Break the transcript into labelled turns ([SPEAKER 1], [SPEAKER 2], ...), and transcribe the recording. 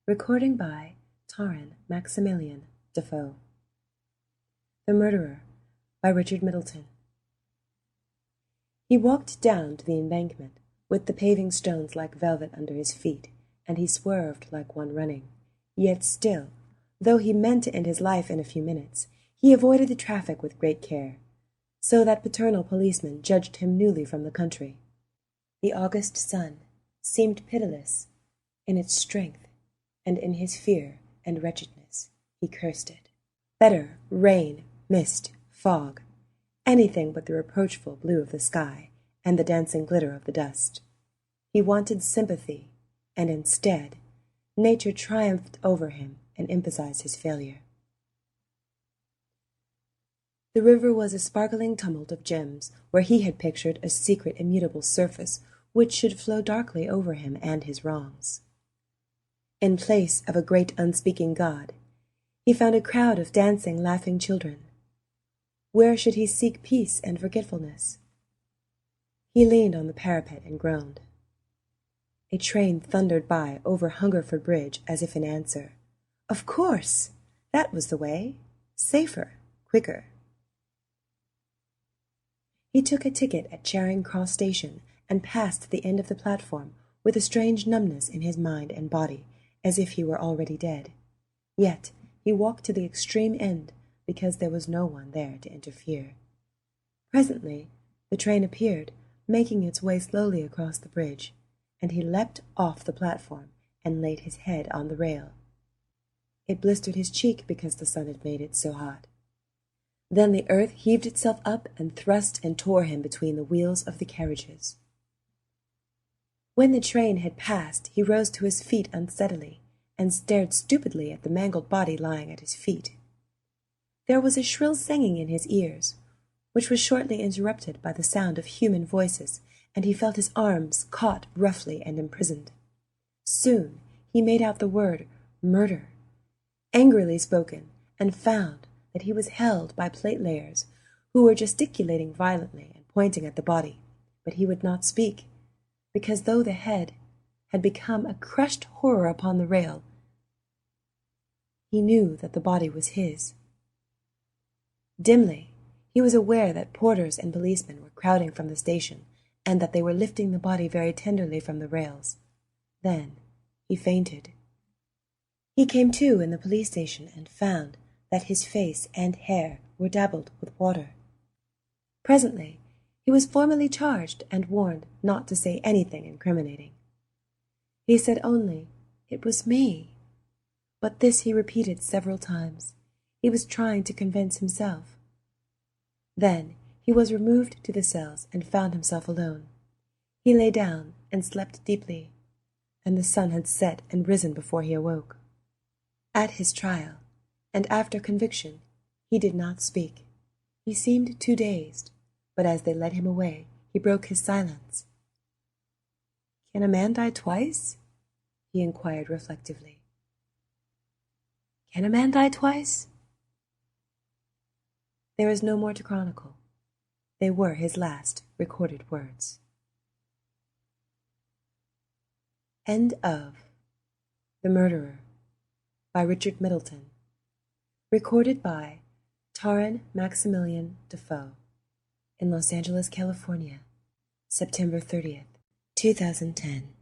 [SPEAKER 1] Recording by Taryn Maximilian Defoe. The Murderer by Richard Middleton. He walked down to the embankment, with the paving stones like velvet under his feet, and he swerved like one running. Yet still, though he meant to end his life in a few minutes, he avoided the traffic with great care, so that paternal policemen judged him newly from the country. The August sun seemed pitiless in its strength, and in his fear and wretchedness he cursed it. Better rain, mist, fog, anything but the reproachful blue of the sky and the dancing glitter of the dust. He wanted sympathy, and instead, nature triumphed over him and emphasized his failure. The river was a sparkling tumult of gems, where he had pictured a secret immutable surface which should flow darkly over him and his wrongs. In place of a great unspeaking God, he found a crowd of dancing, laughing children. Where should he seek peace and forgetfulness? He leaned on the parapet and groaned. A train thundered by over Hungerford Bridge as if in answer. Of course! That was the way. Safer, quicker. He took a ticket at Charing Cross Station and passed to the end of the platform with a strange numbness in his mind and body, as if he were already dead. Yet he walked to the extreme end because there was no one there to interfere. Presently the train appeared, making its way slowly across the bridge, and he leapt off the platform and laid his head on the rail. It blistered his cheek because the sun had made it so hot. Then the earth heaved itself up and thrust and tore him between the wheels of the carriages. When the train had passed, he rose to his feet unsteadily, and stared stupidly at the mangled body lying at his feet. There was a shrill singing in his ears, which was shortly interrupted by the sound of human voices, and he felt his arms caught roughly and imprisoned. Soon he made out the word murder, angrily spoken, and found that he was held by plate-layers, who were gesticulating violently and pointing at the body, but he would not speak, because though the head had become a crushed horror upon the rail, he knew that the body was his. Dimly, he was aware that porters and policemen were crowding from the station, and that they were lifting the body very tenderly from the rails. Then he fainted. He came to in the police station and found that his face and hair were dabbled with water. Presently, he was formally charged and warned not to say anything incriminating. He said only, "It was me," but this he repeated several times. He was trying to convince himself. Then he was removed to the cells and found himself alone. He lay down and slept deeply, and the sun had set and risen before he awoke. At his trial, and after conviction, he did not speak. He seemed too dazed, but as they led him away, he broke his silence. "Can a man die twice?" he inquired reflectively. "Can a man die twice?" There is no more to chronicle. They were his last recorded words. End of The Murderer by Richard Middleton. Recorded by Taryn Maximilian Defoe in Los Angeles, California, September 30th, 2010.